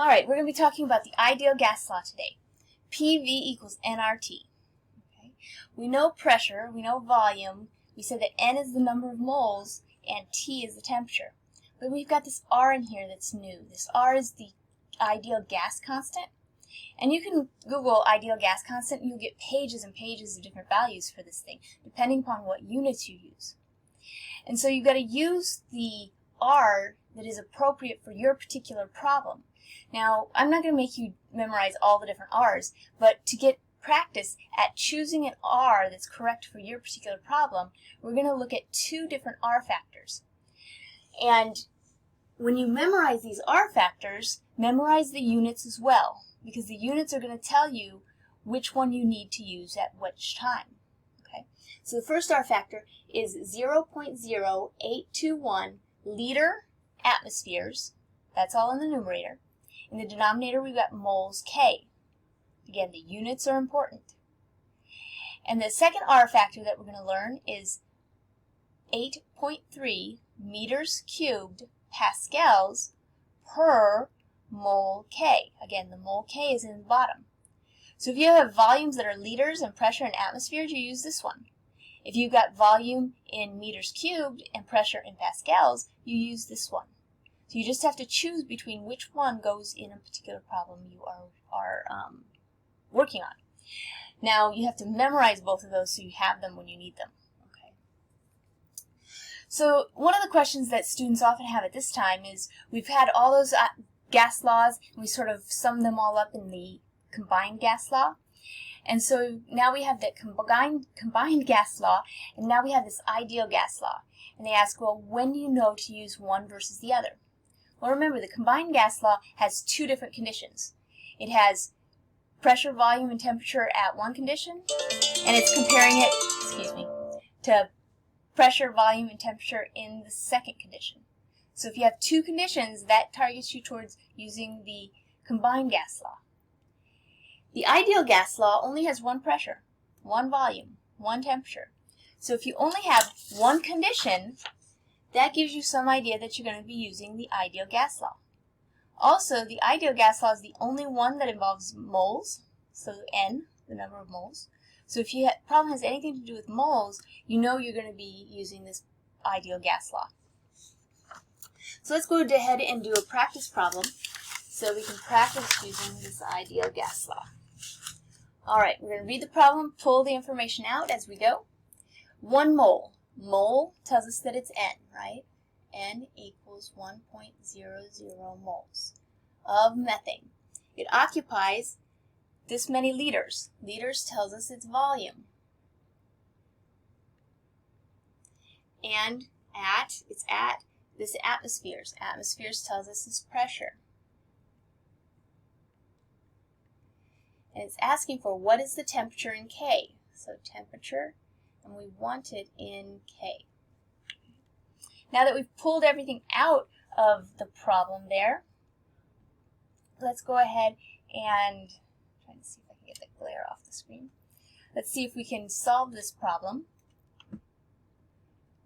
Alright, we're going to be talking about the ideal gas law today. PV equals nRT. Okay. We know pressure, we know volume, we said that N is the number of moles and T is the temperature. But we've got this R in here that's new. This R is the ideal gas constant. And you can Google ideal gas constant and you'll get pages and pages of different values for this thing, depending upon what units you use. And so you've got to use the R that is appropriate for your particular problem. Now, I'm not going to make you memorize all the different R's, but to get practice at choosing an R that's correct for your particular problem, we're going to look at two different R factors. And when you memorize these R factors, memorize the units as well, because the units are going to tell you which one you need to use at which time. Okay? So the first R factor is 0.0821 liter atmospheres. That's all in the numerator. In the denominator, we've got moles K. Again, the units are important. And the second R factor that we're going to learn is 8.3 meters cubed pascals per mole K. Again, the mole K is in the bottom. So if you have volumes that are liters and pressure in atmospheres, you use this one. If you've got volume in meters cubed and pressure in pascals, you use this one. So you just have to choose between which one goes in a particular problem you are working on. Now, you have to memorize both of those so you have them when you need them. Okay. So one of the questions that students often have at this time is, we've had all those gas laws, and we sort of sum them all up in the combined gas law. And so now we have that combined gas law, and now we have this ideal gas law. And they ask, well, when do you know to use one versus the other? Well, remember, the combined gas law has two different conditions. It has pressure, volume, and temperature at one condition, and it's comparing it, to pressure, volume, and temperature in the second condition. So if you have two conditions, that targets you towards using the combined gas law. The ideal gas law only has one pressure, one volume, one temperature. So if you only have one condition, that gives you some idea that you're going to be using the ideal gas law. Also, the ideal gas law is the only one that involves moles, so N, the number of moles. So if your problem has anything to do with moles, you know you're going to be using this ideal gas law. So let's go ahead and do a practice problem so we can practice using this ideal gas law. Alright, we're going to read the problem, pull the information out as we go. 1 mole. Mole tells us that it's N, right? N equals 1.00 moles of methane. It occupies this many liters. Liters tells us its volume. And it's at this atmospheres. Atmospheres tells us its pressure. And it's asking for what is the temperature in K. So temperature, and we want it in K. Now that we've pulled everything out of the problem there, let's go ahead and try to see if I can get the glare off the screen. Let's see if we can solve this problem.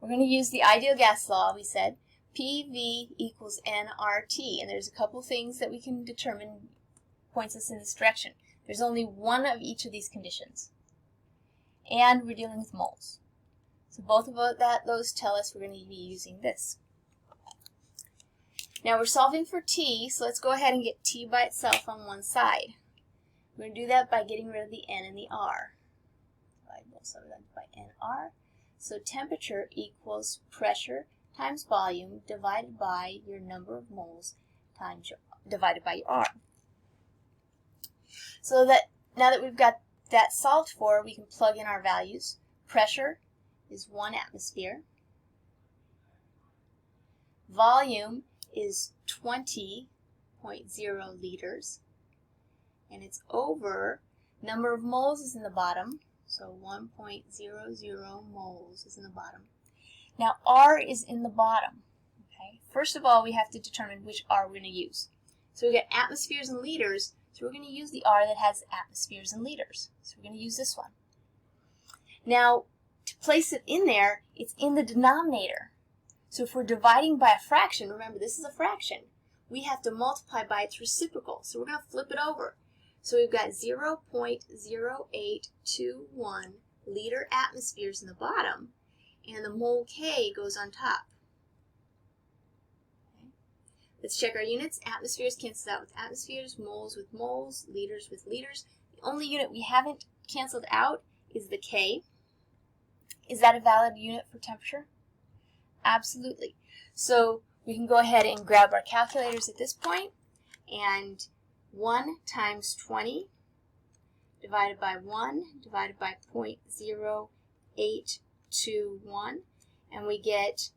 We're going to use the ideal gas law. We said PV equals nRT, and there's a couple things that we can determine points us in this direction. There's only one of each of these conditions. And we're dealing with moles. So both of those tell us we're going to be using this. Now we're solving for T, so let's go ahead and get T by itself on one side. We're going to do that by getting rid of the N and the R. Divide both sides by NR. So temperature equals pressure times volume divided by your number of moles times divided by your R. So that now that we've got that solved for, we can plug in our values. Pressure is 1 atmosphere. Volume is 20.0 liters. And it's over, number of moles is in the bottom, so 1.00 moles is in the bottom. Now R is in the bottom. Okay. First of all, we have to determine which R we're going to use. So we got atmospheres and liters, so we're going to use the R that has atmospheres and liters. So we're going to use this one. Now, to place it in there, it's in the denominator. So if we're dividing by a fraction, remember this is a fraction, we have to multiply by its reciprocal. So we're going to flip it over. So we've got 0.0821 liter atmospheres in the bottom, and the mole K goes on top. Okay. Let's check our units. Atmospheres cancels out with atmospheres, moles with moles, liters with liters. The only unit we haven't canceled out is the K. Is that a valid unit for temperature? Absolutely. So we can go ahead and grab our calculators at this point, and 1 times 20 divided by 1 divided by 0.0821, and we get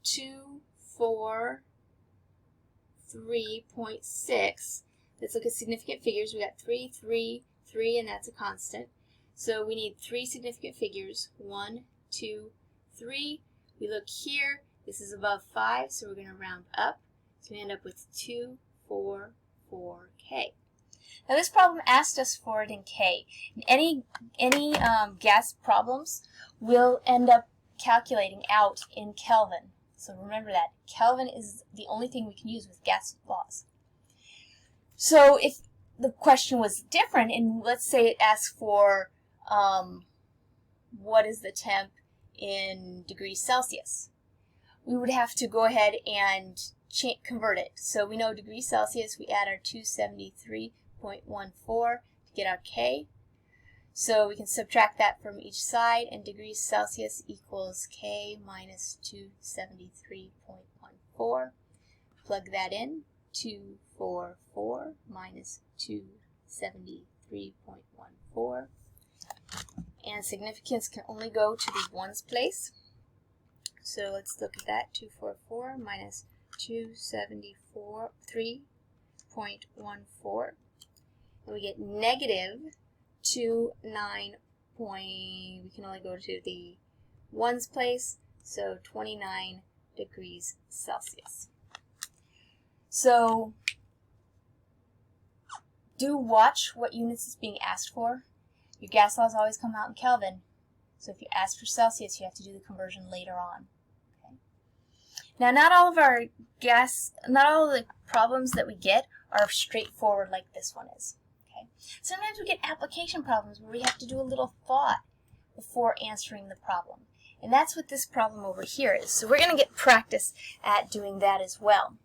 243.6. Let's look at significant figures. We got 3, 3, 3, and that's a constant. So we need 3 significant figures. 1, 2, 3. We look here. This is above 5, so we're going to round up. So we end up with 244K. Now this problem asked us for it in K. Any gas problems will end up calculating out in Kelvin. So remember that. Kelvin is the only thing we can use with gas laws. So if the question was different, and let's say it asks for what is the temp in degrees Celsius, we would have to go ahead and convert it. So we know degrees Celsius, we add our 273.14 to get our K. So we can subtract that from each side, and degrees Celsius equals K minus 273.14. Plug that in, 244 minus 273.14. And significance can only go to the ones place. So let's look at that. 244 minus 273.14. And we get negative 29. We can only go to the ones place, so 29 degrees Celsius. So do watch what units is being asked for. Your gas laws always come out in Kelvin, so if you ask for Celsius, you have to do the conversion later on. Okay. Now, not all of the problems that we get are straightforward like this one is. Okay. Sometimes we get application problems where we have to do a little thought before answering the problem, and that's what this problem over here is. So we're going to get practice at doing that as well.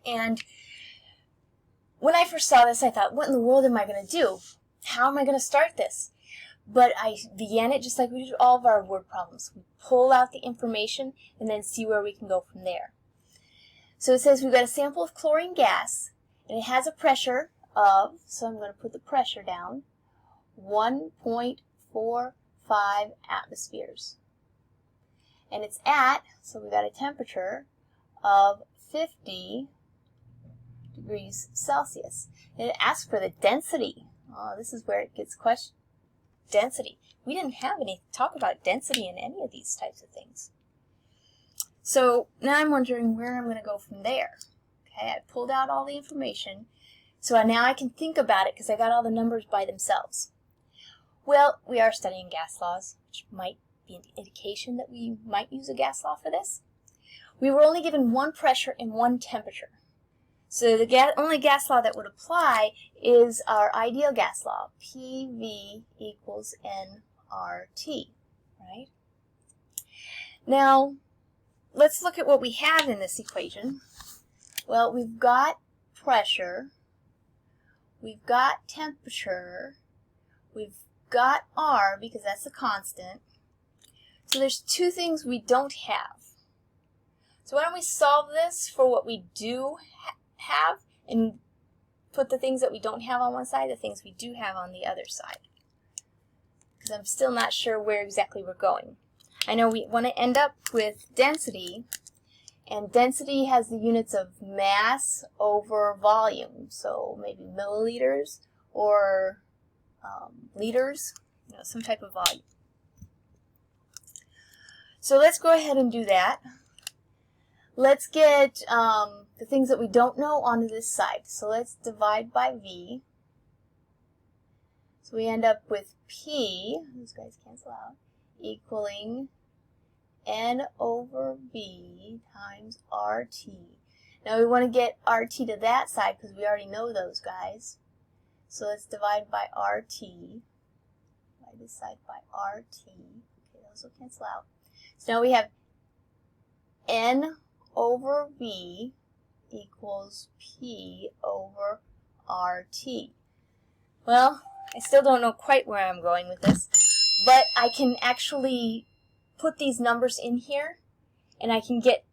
And when I first saw this, I thought, what in the world am I going to do? How am I going to start this? But I began it just like we do all of our word problems. We pull out the information and then see where we can go from there. So it says we've got a sample of chlorine gas, and it has a pressure of, so I'm going to put the pressure down, 1.45 atmospheres. And it's at, so we've got a temperature of 50 degrees Celsius. And it asks for the density. Oh, this is where it gets questioned. Density. We didn't have any talk about density in any of these types of things. So now I'm wondering where I'm going to go from there. Okay, I pulled out all the information, so now I can think about it because I got all the numbers by themselves. Well, we are studying gas laws, which might be an indication that we might use a gas law for this. We were only given one pressure and one temperature. So the only gas law that would apply is our ideal gas law, PV equals nRT, right? Now, let's look at what we have in this equation. Well, we've got pressure, we've got temperature, we've got R because that's a constant. So there's two things we don't have. So why don't we solve this for what we do have and put the things that we don't have on one side, the things we do have on the other side. Because I'm still not sure where exactly we're going. I know we want to end up with density, and density has the units of mass over volume, so maybe milliliters or liters, some type of volume. So let's go ahead and do that. Let's get the things that we don't know onto this side. So let's divide by V. So we end up with P, those guys cancel out, equaling N over V times RT. Now we want to get RT to that side because we already know those guys. So let's divide by RT. Divide this side by RT. Okay, those will cancel out. So now we have N over V equals P over RT. Well, I still don't know quite where I'm going with this, but I can actually put these numbers in here and I can get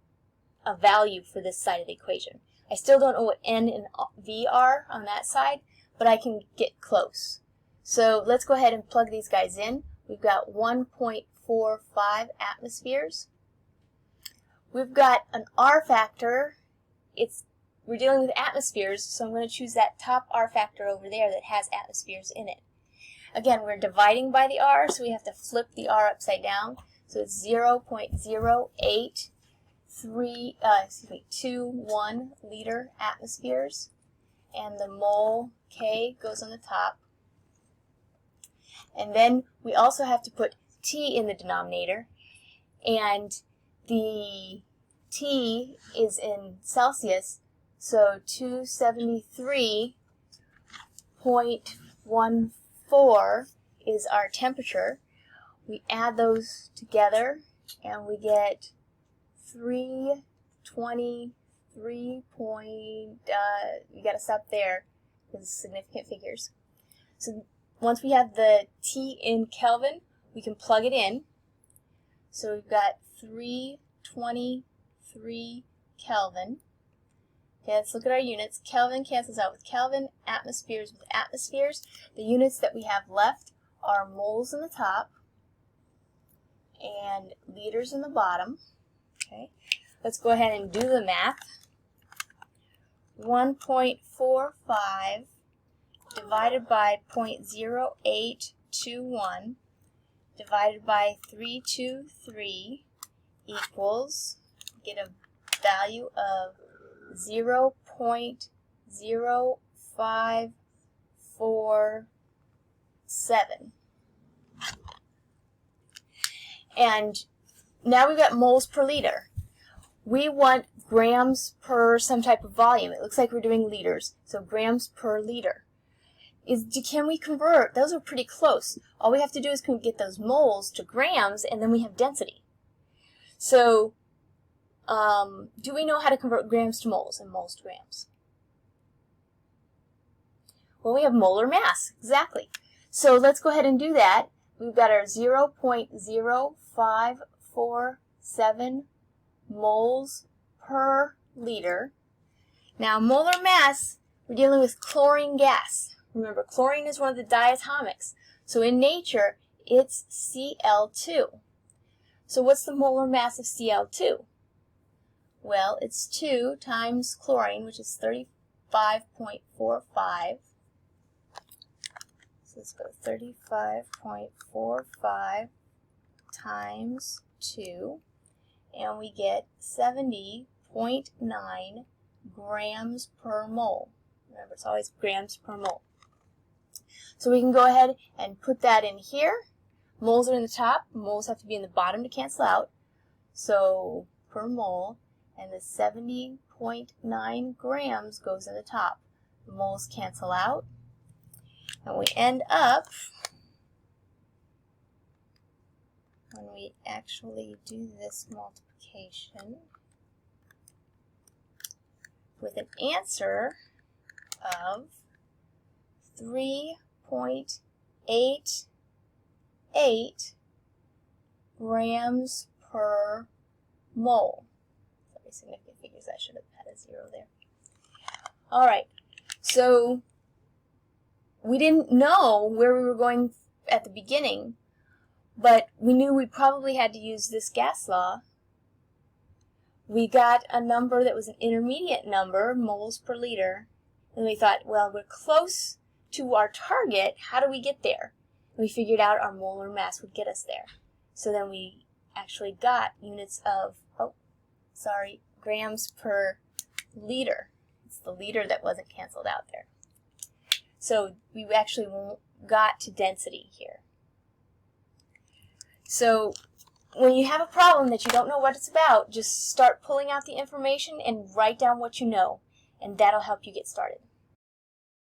a value for this side of the equation. I still don't know what N and V are on that side, but I can get close. So let's go ahead and plug these guys in. We've got 1.45 atmospheres. We've got an R factor. We're dealing with atmospheres, so I'm going to choose that top R factor over there that has atmospheres in it. Again, we're dividing by the R, so we have to flip the R upside down. So it's 0.08321 liter atmospheres, and the mole K goes on the top. And then we also have to put T in the denominator, and the T is in Celsius, so 273.14 is our temperature. We add those together and we get 323 point, you gotta stop there because it's significant figures. So once we have the T in Kelvin, we can plug it in. So we've got 323 Kelvin. Okay, let's look at our units. Kelvin cancels out with Kelvin, atmospheres with atmospheres. The units that we have left are moles in the top and liters in the bottom. Okay, let's go ahead and do the math. 1.45 divided by 0.0821 divided by 323 equals, get a value of 0.0547. And now we've got moles per liter. We want grams per some type of volume. It looks like we're doing liters, so grams per liter. Can we convert? Those are pretty close. All we have to do is get those moles to grams, and then we have density. So, do we know how to convert grams to moles and moles to grams? Well, we have molar mass, exactly. So let's go ahead and do that. We've got our 0.0547 moles per liter. Now, molar mass, we're dealing with chlorine gas. Remember, chlorine is one of the diatomics. So in nature, it's Cl2. So what's the molar mass of Cl2? Well, it's 2 times chlorine, which is 35.45. So let's go 35.45 times 2, and we get 70.9 grams per mole. Remember, it's always grams per mole. So we can go ahead and put that in here. Moles are in the top. Moles have to be in the bottom to cancel out. So per mole, and the 70.9 grams goes in the top. The moles cancel out. And we end up, when we actually do this multiplication, with an answer of 3.88 grams per mole. Very significant figures. I should have had a 0 there. All right, so we didn't know where we were going at the beginning, but we knew we probably had to use this gas law. We got a number that was an intermediate number, moles per liter, and we thought, well, we're close to our target. How do we get there? And we figured out our molar mass would get us there. So then we actually got units of, grams per liter. It's the liter that wasn't canceled out there. So we actually got to density here. So when you have a problem that you don't know what it's about, just start pulling out the information and write down what you know, and that'll help you get started.